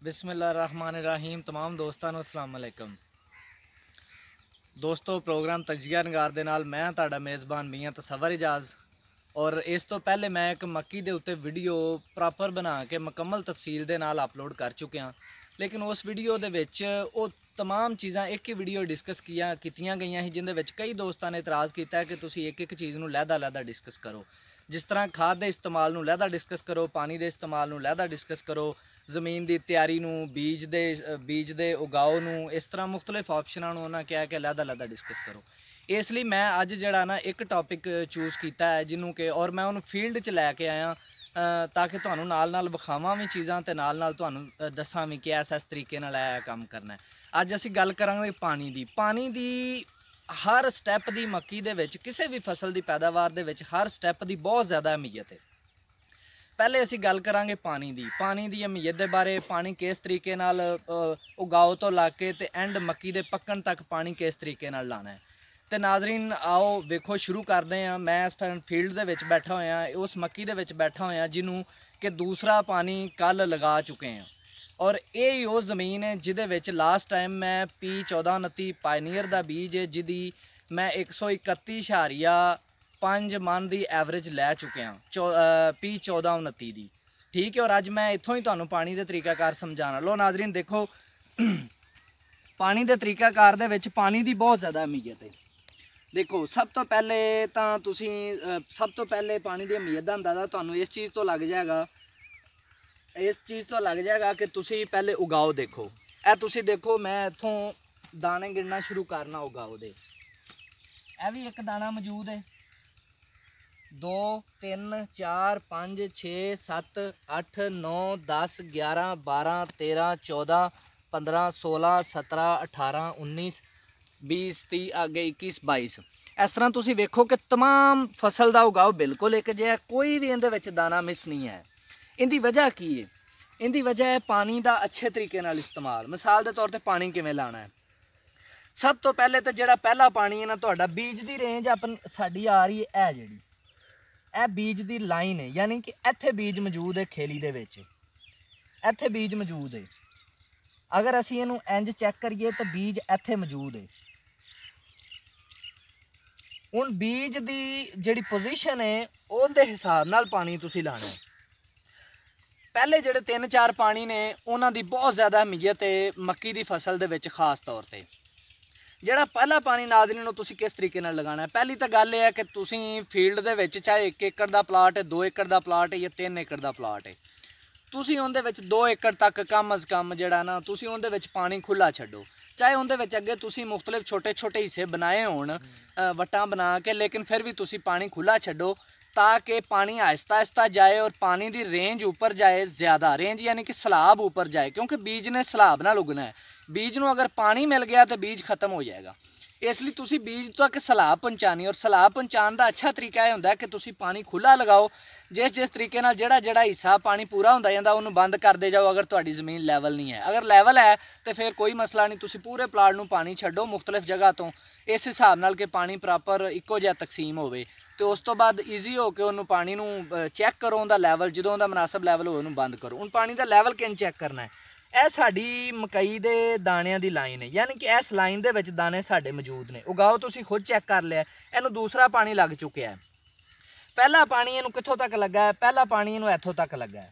बिस्मिल्लाहिर्रहमानिर्रहीम। तमाम दोस्तों ਨੂੰ अस्सलाम वालेकुम। दोस्तों प्रोग्राम तजिया नगार ਦੇ ਨਾਲ मैं ਤੁਹਾਡਾ ਮੇਜ਼ਬਾਨ ਮੀਆਂ ਤਸਵਰ ਇਜਾਜ਼ और इस तो पहले मैं एक मक्की के उत्ते वीडियो प्रॉपर बना के मुकम्मल तफसील के नाल अपलोड कर चुके हैं, लेकिन उस वीडियो दे विच वो तमाम चीज़ां एक ही वीडियो डिस्कस कीतियां गईयां हैं, जिंदे विच कई दोस्तों ने इतराज़ किया कि तुसी एक एक चीज़ नूं लैदा डिस्कस करो। जिस तरह खाद के इस्तेमाल नूं लैदा डिस्कस करो, पानी के इस्तेमाल नूं लैदा डिस्कस करो, जमीन की तैयारी नूं, बीज दे उगाओ नूं, इस तरह मुख्तलिफ ऑप्शनां नूं उन्हां कहा कि लैदा डिस्कस करो। इसलिए मैं अज जड़ा ना एक टॉपिक चूज़ किया है जिन्हों के और मैं उन्होंने फील्ड च लैके आया ताकि तुहानूं नाल विखावां भी चीज़ां ते नाल तुहानूं दस्सां भी कि इस तरीके नाल काम करना है। अज असीं गल करांगे पानी दी हर स्टैप की मक्की दे विच किसी भी फसल की पैदावार दे विच हर स्टैप की बहुत ज़्यादा अहमीयत है। पहले असीं गल करांगे पानी दी अहमीयत के बारे, पानी किस तरीके नाल उगाओ तो लाके ते एंड मक्की दे पक्कण तक पानी किस तरीके नाल लाना है। तो नाजरीन आओ वेखो शुरू करते हैं। मैं इस टाइम फील्ड दे विच बैठा होया, उस मक्की दे विच बैठा होया जिन्हों कि दूसरा पानी कल लगा चुके हैं, और ये वो ज़मीन है जिदे विच लास्ट टाइम मैं P1429 पायनीयर का बीज है जिदी मैं 131.5 मन की एवरेज लै चुके हैं P1429 की। ठीक है, और अज मैं इत्थों ही तुहानूं पानी के तरीकाकार समझाना। लो नाजरीन देखो पानी के तरीकाकार दे विच पानी की बहुत ज़्यादा अहमीयत है। देखो सब तो पहले तो तुसी सब तो पहले पानी की अहमीयत का अंदाज़ा तुहानूं इस चीज़ तो लग जाएगा कि तुसी पहले उगाओ देखो। ए तुसी देखो मैं इत्थों दाने गिनना शुरू करना उगाओ दे। ए भी एक दाना मौजूद है, 2 3 4 5 6 7 8 9 10 11 12 13 14 15 16 17 18 19 20 30 आगे 21 22 इस तरह तुसी वेखो कि तमाम फसल का उगाओ बिल्कुल एक जिहा, कोई भी इहदे विच दाना मिस नहीं है। इहदी वजह की है? इहदी वजह है पानी का अच्छे तरीके नाल इस्तेमाल। मिसाल के तौर पर पानी किवें लाना है, सब तो पहले तो जिहड़ा पहला पानी है ना तुहाडा बीज की रेंज अपन साडी आ रही है ए जिहड़ी ए बीज की लाइन है, यानी कि इत्थे बीज मौजूद है खेली दे विच, इत्थे बीज मौजूद है। अगर असीं इहनूं इंज चैक करिए तो बीज इत्थे मौजूद है। हुण बीज की जिहड़ी पोजीशन है उहदे हिसाब नाल पानी तुसीं लाना है। पहले जिहड़े 3-4 पानी ने उन्हां दी बहुत ज़्यादा अहमीयत है मक्की की फसल दे विच खास तौर पर। जिहड़ा पहला पानी नाज़रीन नूं तुसीं किस तरीके नाल लगाना है, पहली तो गल यह है कि तुसीं फील्ड दे विच चाहे 1 एकड़ का प्लाट है, 2 एकड़ का प्लाट है या 3 एकड़ का प्लाट है, तुसीं उहदे विच 2 एकड़ तक कम अज़ कम जिहड़ा ना तुसीं उहदे विच पानी खुला छड्डो। चाहे उहदे विच अगे तुसीं मुख्तलिफ छोटे छोटे हिस्से बनाए होण वट्टां बना के, लेकिन फिर भी तुसीं पानी खुला छड्डो ताकि पानी आहिस्ता आहिस्ता जाए और पानी की रेंज ऊपर जाए, ज़्यादा रेंज यानी कि सैलाब ऊपर जाए, क्योंकि बीज ने सैलाब नाल उगना है। बीज नूं अगर पानी मिल गया तो बीज खत्म हो जाएगा। इसलिए तुसी बीज तक सैलाब पहुँचानी, और सैलाब पहुँचाने का अच्छा तरीका यह होंदा है कि तुसी पानी खुला लगाओ। जिस तरीके नाल जिहड़ा हिस्सा पानी पूरा होंदा जांदा उहनूं बंद करदे जाओ। अगर तुहाडी ज़मीन लैवल नहीं है, अगर लैवल है तो फिर कोई मसला नहीं, तुसी पूरे प्लाट नूं पानी छड्डो मुख्तलिफ जगह तो, इस हिसाब नाल कि पानी प्रॉपर इक्को जिहा तकसीम होवे। तो उस तो बाद ईजी हो के उन्होंने पानी नूं चैक करो, उहदा लैवल जो उहदा मुनासिब लैवल हो उहनूं बंद करो। हुण पानी का लैवल किंज चैक करना है? यह साडी मकई दे दाणियां दी लाइन है, यानी कि इस लाइन दे विच दाने साडे मौजूद ने। उगाओ तुसीं खुद चैक कर लिया, इहनूं दूसरा पानी लग चुकिया है। पहला पानी इहनूं कित्थों तक लगा है? पहला पानी इहनूं इत्थों तक लगा है।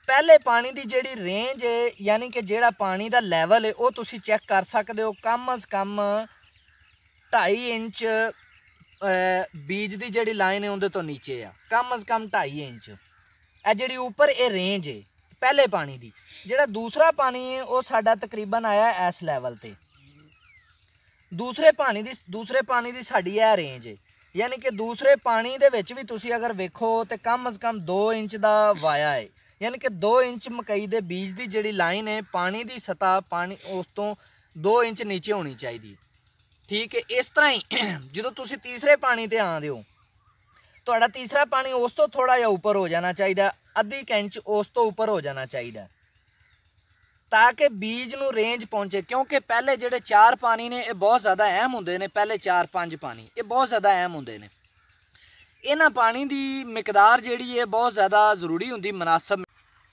पहले पानी की जिहड़ी रेंज है, यानी कि जिहड़ा पानी का लैवल है वो तुसीं चैक कर सकते हो। कम अज़ कम 2.5 इंच बीज की जिहड़ी लाइन है उहदे तो नीचे आ, कम अज़ कम 2.5 इंच। ए जिहड़ी ऊपर ये रेंज है पहले पानी की। जिहड़ा दूसरा पानी है वो साडा तकरीबन आया इस लैवल ते। दूसरे पानी की साडी यह रेंज है, यानी कि दूसरे पानी दे विच भी तुसीं अगर वेखो तो कम अज़ कम 2 इंच का वाया है, यानी कि 2 इंच मकई दे बीज की जिहड़ी लाइन है पानी की सतह पानी उस तो 2 इंच नीचे होनी चाहिए। ठीक है, इस तरह ही जो तुसीं तीसरे पानी ते आंदे हो, तुहाडा तीसरा पानी उस तो थोड़ा जिहा उपर हो जाना चाहिए, आधी इंच उस तो उपर हो जाना चाहिए, ताकि बीज नूं रेंज पहुँचे। क्योंकि पहले जिहड़े 4 पानी ने ये बहुत ज़्यादा अहम होंदे ने, पहले 4-5 पानी ये बहुत ज़्यादा अहम होंदे ने। इन्हां पानी की मिकदार जिहड़ी है बहुत ज़्यादा जरूरी होंदी, मुनासब।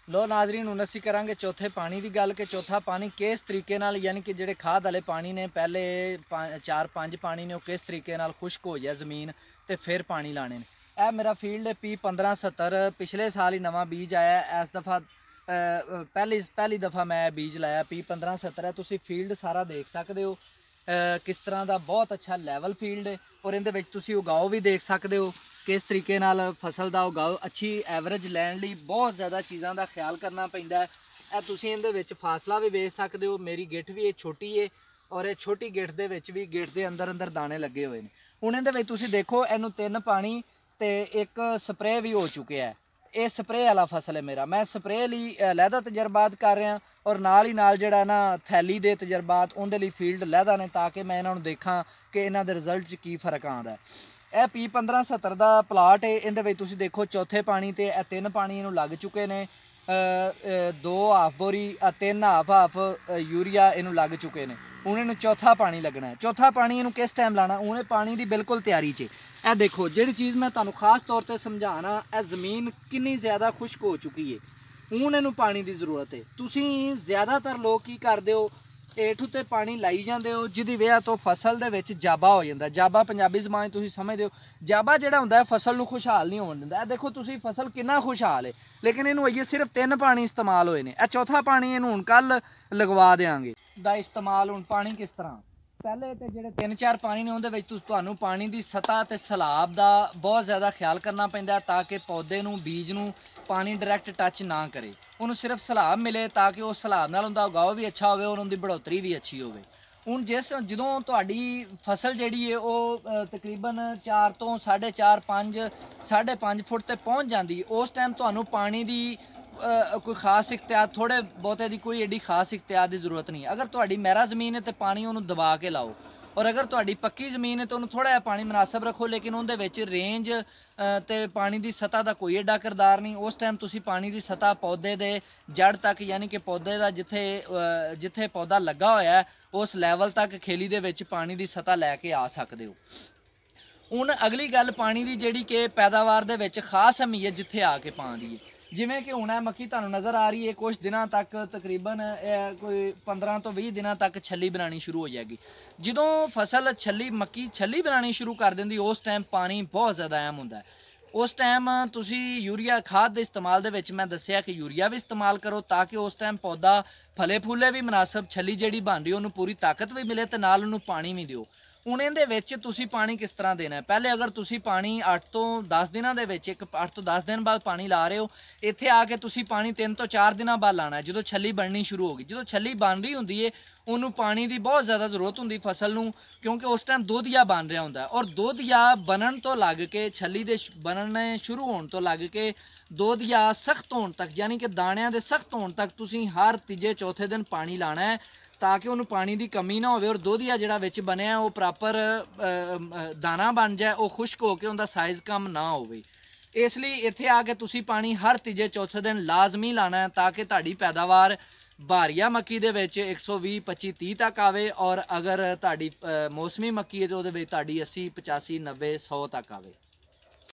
लो नाजरीन, हुण असीं करांगे चौथे पानी की गल कि चौथा पानी किस तरीके नाल, यानी कि जिहड़े खाद वाले पानी ने पहले 4-5 पानी ने किस तरीके नाल खुश्क हो जाए ज़मीन ते फिर पानी लाने ने। यह मेरा फील्ड है P1570, पिछले साल ही नवा बीज आया। इस दफ़ा पहली दफ़ा मैं बीज लाया P1570 है। तुसीं फील्ड सारा देख सकते हो किस तरह का बहुत अच्छा लैवल फील्ड है, और इहदे विच तुसीं उगाओ भी देख सकते हो किस तरीके नाल फसल का उगाओ। अच्छी एवरेज लैण लई बहुत ज़्यादा चीज़ों का ख्याल करना पैंदा है। ਇਹ ਤੁਸੀਂ ਇਹਦੇ ਵਿੱਚ ਫਾਸਲਾ ਵੀ ਵੇਖ ਸਕਦੇ ਹੋ। ਮੇਰੀ ਗਿੱਠ ਵੀ ਇਹ ਛੋਟੀ ਹੈ, ਔਰ ਇਹ ਛੋਟੀ ਗਿੱਠ ਦੇ ਵਿੱਚ ਵੀ ਗਿੱਠ ਦੇ ਅੰਦਰ ਅੰਦਰ ਦਾਣੇ ਲੱਗੇ ਹੋਏ ਨੇ। ਹੁਣ ਇਹਦੇ ਵਿੱਚ ਤੁਸੀਂ ਦੇਖੋ, ਇਹਨੂੰ 3 ਪਾਣੀ ਤੇ 1 ਸਪਰੇਅ ਵੀ ਹੋ ਚੁੱਕਿਆ ਹੈ। ਇਹ ਸਪਰੇਅ ਵਾਲਾ ਫਸਲ ਹੈ ਮੇਰਾ। ਮੈਂ ਸਪਰੇਅ ਲਈ ਲਹਿਦਾ ਤਜਰਬਾਤ ਕਰ ਰਿਹਾ, ਔਰ ਨਾਲ ਹੀ ਨਾਲ ਜਿਹੜਾ ਨਾ ਥੈਲੀ ਦੇ ਤਜਰਬਾਤ ਉਹਦੇ ਲਈ ਫੀਲਡ ਲਹਿਦਾ ਨੇ, ਤਾਂ ਕਿ ਮੈਂ ਇਹਨਾਂ ਨੂੰ ਦੇਖਾਂ ਕਿ ਇਹਨਾਂ ਦੇ ਰਿਜ਼ਲਟ 'ਚ ਕੀ ਫਰਕ ਆਉਂਦਾ ਹੈ। ਇਹ P1570 ਦਾ ਪਲਾਟ ਹੈ। ਇਹਦੇ ਵਿੱਚ ਤੁਸੀਂ ਦੇਖੋ ਚੌਥੇ ਪਾਣੀ ਤੇ ਇਹ 3 ਪਾਣੀ ਇਹਨੂੰ ਲੱਗ ਚੁੱਕੇ ਨੇ। 2 ਹਾਫ ਬੋਰੀ 3 ਹਾਫ ਯੂਰੀਆ ਇਹਨੂੰ ਲੱਗ ਚੁੱਕੇ ਨੇ। ਹੁਣ ਇਹਨੂੰ ਚੌਥਾ ਪਾਣੀ ਲੱਗਣਾ ਹੈ। ਚੌਥਾ ਪਾਣੀ ਇਹਨੂੰ ਕਿਸ ਟਾਈਮ ਲਾਣਾ, ਹੁਣ ਇਹ ਪਾਣੀ ਦੀ ਬਿਲਕੁਲ ਤਿਆਰੀ 'ਚ। ਇਹ ਦੇਖੋ ਜਿਹੜੀ ਚੀਜ਼ ਮੈਂ ਤੁਹਾਨੂੰ ਖਾਸ ਤੌਰ ਤੇ ਸਮਝਾਣਾ, ਇਹ ਜ਼ਮੀਨ ਕਿੰਨੀ ਜ਼ਿਆਦਾ ਖੁਸ਼ਕ ਹੋ ਚੁੱਕੀ ਹੈ। ਹੁਣ ਇਹਨੂੰ ਪਾਣੀ ਦੀ ਜ਼ਰੂਰਤ ਹੈ। ਤੁਸੀਂ ਜ਼ਿਆਦਾਤਰ ਲੋਕ ਕੀ ਕਰਦੇ ਹੋ, ਹੇਠ ਉੱਤੇ ਪਾਣੀ ਲਾਈ ਜਾਂਦੇ ਹੋ, ਜਿਹਦੀ ਵਜ੍ਹਾ ਤੋਂ ਫਸਲ ਦੇ ਵਿੱਚ ਜਾਬਾ ਹੋ ਜਾਂਦਾ। ਜਾਬਾ ਪੰਜਾਬੀ ਜ਼ਬਾਨ ਤੁਸੀਂ ਸਮਝਦੇ ਹੋ। ਜਾਬਾ ਜਿਹੜਾ ਹੁੰਦਾ ਹੈ ਫਸਲ ਨੂੰ ਖੁਸ਼ਹਾਲ ਨਹੀਂ ਹੋਣ ਦਿੰਦਾ। ਇਹ ਦੇਖੋ ਤੁਸੀਂ ਫਸਲ ਕਿੰਨਾ ਖੁਸ਼ਹਾਲ ਹੈ, ਲੇਕਿਨ ਇਹਨੂੰ ਅਜੇ ਸਿਰਫ 3 ਪਾਣੀ ਇਸਤੇਮਾਲ ਹੋਏ ਨੇ। ਇਹ ਚੌਥਾ ਪਾਣੀ ਇਹਨੂੰ ਹੁਣ ਕੱਲ ਲਗਵਾ ਦੇਵਾਂਗੇ ਦਾ ਇਸਤੇਮਾਲ। ਹੁਣ ਪਾਣੀ ਕਿਸ ਤਰ੍ਹਾਂ, ਪਹਿਲੇ ਤੇ ਜਿਹੜੇ 3-4 ਪਾਣੀ ਨੇ ਉਹਦੇ ਵਿੱਚ ਤੁਹਾਨੂੰ ਪਾਣੀ ਦੀ ਸਤ੍ਹਾ ਤੇ ਸਲਾਬ ਦਾ ਬਹੁਤ ਜ਼ਿਆਦਾ ਖਿਆਲ ਕਰਨਾ ਪੈਂਦਾ, ਤਾਂ ਕਿ ਪੌਦੇ ਨੂੰ ਬੀਜ ਨੂੰ ਪਾਣੀ ਡਾਇਰੈਕਟ ਟੱਚ ਨਾ ਕਰੇ, ਉਹਨੂੰ ਸਿਰਫ ਸਲਾਬ ਮਿਲੇ, ਤਾਂ ਕਿ ਉਸ ਸਲਾਬ ਨਾਲ ਉਹਦਾ ਉਗਾਓ ਵੀ ਅੱਛਾ ਹੋਵੇ ਔਰ ਉਹਦੀ ਬੜੋਤਰੀ ਵੀ ਅੱਛੀ ਹੋਵੇ। ਹੁਣ ਜਦੋਂ ਤੁਹਾਡੀ ਫਸਲ ਜਿਹੜੀ ਹੈ ਉਹ ਤਕਰੀਬਨ 4 ਤੋਂ 4.5 5.5 ਫੁੱਟ ਤੇ ਪਹੁੰਚ ਜਾਂਦੀ, ਉਸ ਟਾਈਮ ਤੁਹਾਨੂੰ ਪਾਣੀ ਦੀ ਕੋਈ ਖਾਸ ਇਖਤਿਆਰ, ਥੋੜੇ ਬਹੁਤੇ ਦੀ ਕੋਈ ਐਡੀ ਖਾਸ ਇਖਤਿਆਰ ਦੀ ਜ਼ਰੂਰਤ ਨਹੀਂ। ਅਗਰ ਤੁਹਾਡੀ ਮਹਿਰਾ ਜ਼ਮੀਨ ਹੈ ਤੇ ਪਾਣੀ ਉਹਨੂੰ ਦਬਾ ਕੇ ਲਾਓ, ਔਰ ਅਗਰ ਤੁਹਾਡੀ ਪੱਕੀ ਜ਼ਮੀਨ ਹੈ ਤਾਂ ਉਹਨੂੰ ਥੋੜਾ ਜਿਹਾ ਪਾਣੀ ਮੁਨਾਸਬ ਰੱਖੋ, ਲੇਕਿਨ ਉਹਦੇ ਵਿੱਚ ਰੇਂਜ ਤੇ ਪਾਣੀ ਦੀ ਸਤ੍ਹਾ ਦਾ ਕੋਈ ਐਡਾ ਕਿਰਦਾਰ ਨਹੀਂ। ਉਸ ਟਾਈਮ ਤੁਸੀਂ ਪਾਣੀ ਦੀ ਸਤ੍ਹਾ ਪੌਦੇ ਦੇ ਜੜ ਤੱਕ, ਯਾਨੀ ਕਿ ਪੌਦੇ ਦਾ ਜਿੱਥੇ ਪੌਦਾ ਲੱਗਾ ਹੋਇਆ ਉਸ ਲੈਵਲ ਤੱਕ ਖੇਲੀ ਦੇ ਵਿੱਚ ਪਾਣੀ ਦੀ ਸਤ੍ਹਾ ਲੈ ਕੇ ਆ ਸਕਦੇ ਹੋ। ਹੁਣ ਅਗਲੀ ਗੱਲ ਪਾਣੀ ਦੀ, ਜਿਹੜੀ ਕਿ ਪੈਦਾਵਾਰ ਦੇ ਵਿੱਚ ਖਾਸ ਅਹਿਮੀਅਤ ਜਿੱਥੇ ਆ ਕੇ ਪਾਉਂਦੀ ਹੈ। ਜਿਵੇਂ ਕਿ ਹੁਣ ਇਹ ਮੱਕੀ ਤੁਹਾਨੂੰ ਨਜ਼ਰ ਆ ਰਹੀ ਹੈ, ਕੁਝ ਦਿਨਾਂ ਤੱਕ ਤਕਰੀਬਨ ਕੋਈ 15 ਤੋਂ 20 ਦਿਨਾਂ ਤੱਕ ਛੱਲੀ ਬਣਾਉਣੀ ਸ਼ੁਰੂ ਹੋ ਜਾਏਗੀ। ਜਦੋਂ ਫਸਲ ਮੱਕੀ ਛੱਲੀ ਬਣਾਉਣੀ ਸ਼ੁਰੂ ਕਰ ਦਿੰਦੀ, ਉਸ ਟਾਈਮ ਪਾਣੀ ਬਹੁਤ ਜ਼ਿਆਦਾ ਅਹਿਮ ਹੁੰਦਾ ਹੈ। ਉਸ ਟਾਈਮ ਤੁਸੀਂ ਯੂਰੀਆ ਖਾਦ ਦੇ ਇਸਤੇਮਾਲ ਦੇ ਵਿੱਚ ਮੈਂ ਦੱਸਿਆ ਕਿ ਯੂਰੀਆ ਵੀ ਇਸਤੇਮਾਲ ਕਰੋ, ਤਾਂ ਕਿ ਉਸ ਟਾਈਮ ਪੌਦਾ ਫਲੇ ਫੁੱਲੇ ਵੀ ਮੁਨਾਸਬ, ਛੱਲੀ ਜਿਹੜੀ ਬਣ ਰਹੀ ਉਹਨੂੰ ਪੂਰੀ ਤਾਕਤ ਵੀ ਮਿਲੇ ਤੇ ਨਾਲ ਉਹਨੂੰ ਪਾਣੀ ਵੀ ਦਿਓ। ਹੁਣ ਇਹਦੇ ਵਿੱਚ ਤੁਸੀਂ ਪਾਣੀ ਕਿਸ ਤਰ੍ਹਾਂ ਦੇਣਾ ਹੈ, ਪਹਿਲੇ ਅਗਰ ਤੁਸੀਂ ਪਾਣੀ 8 ਤੋਂ 10 ਦਿਨਾਂ ਦੇ ਵਿੱਚ 8 ਤੋਂ 10 ਦਿਨ ਬਾਅਦ ਪਾਣੀ ਲਾ ਰਹੇ ਹੋ, ਇੱਥੇ ਆ ਕੇ ਤੁਸੀਂ ਪਾਣੀ 3 ਤੋਂ 4 ਦਿਨਾਂ ਬਾਅਦ ਲਾਣਾ, ਜਦੋਂ ਛੱਲੀ ਬਣਨੀ ਸ਼ੁਰੂ ਹੋ ਗਈ। ਜਦੋਂ ਛੱਲੀ ਬਣ ਰਹੀ ਹੁੰਦੀ ਹੈ ਉਹਨੂੰ ਪਾਣੀ ਦੀ ਬਹੁਤ ਜ਼ਿਆਦਾ ਜ਼ਰੂਰਤ ਹੁੰਦੀ ਫਸਲ ਨੂੰ, ਕਿਉਂਕਿ ਉਸ ਟਾਈਮ ਦੋਧੀਆ ਬਣ ਰਿਹਾ ਹੁੰਦਾ, ਔਰ ਦੋਧੀਆ ਬਣਨ ਤੋਂ ਲੱਗ ਕੇ, ਛੱਲੀ ਦੇ ਬਣਨੇ ਸ਼ੁਰੂ ਹੋਣ ਤੋਂ ਲੱਗ ਕੇ ਦੋਧੀਆ ਸਖਤ ਹੋਣ ਤੱਕ, ਯਾਨੀ ਕਿ ਦਾਣਿਆਂ ਦੇ ਸਖਤ ਹੋਣ ਤੱਕ ਤੁਸੀਂ ਹਰ ਤੀਜੇ ਚੌਥੇ ਦਿਨ ਪਾਣੀ ਲਾਣਾ ਹੈ, ਤਾਂ ਕਿ ਉਹਨੂੰ ਪਾਣੀ ਦੀ ਕਮੀ ਨਾ ਹੋਵੇ, ਔਰ ਦੋਧੀਆ ਜਿਹੜਾ ਵਿੱਚ ਬਣਿਆ ਉਹ ਪ੍ਰੋਪਰ ਦਾਣਾ ਬਣ ਜਾਏ, ਉਹ ਖੁਸ਼ਕ ਹੋ ਕੇ ਉਹਦਾ ਸਾਈਜ਼ ਕਮ ਨਾ ਹੋਵੇ। ਇਸ ਲਈ ਇੱਥੇ ਆ ਕੇ ਤੁਸੀਂ ਪਾਣੀ ਹਰ ਤੀਜੇ ਚੌਥੇ ਦਿਨ ਲਾਜ਼ਮੀ ਲਾਣਾ ਹੈ, ਤਾਂ ਕਿ ਤੁਹਾਡੀ ਪੈਦਾਵਾਰ ਭਾਰੀਆ ਮੱਕੀ ਦੇ ਵਿੱਚ 120 25 30 ਤੱਕ ਆਵੇ, ਔਰ ਅਗਰ ਤੁਹਾਡੀ ਮੌਸਮੀ ਮੱਕੀ ਹੈ ਤਾਂ ਉਹਦੇ ਵਿੱਚ ਤੁਹਾਡੀ 80 85 90 100 ਤੱਕ ਆਵੇ।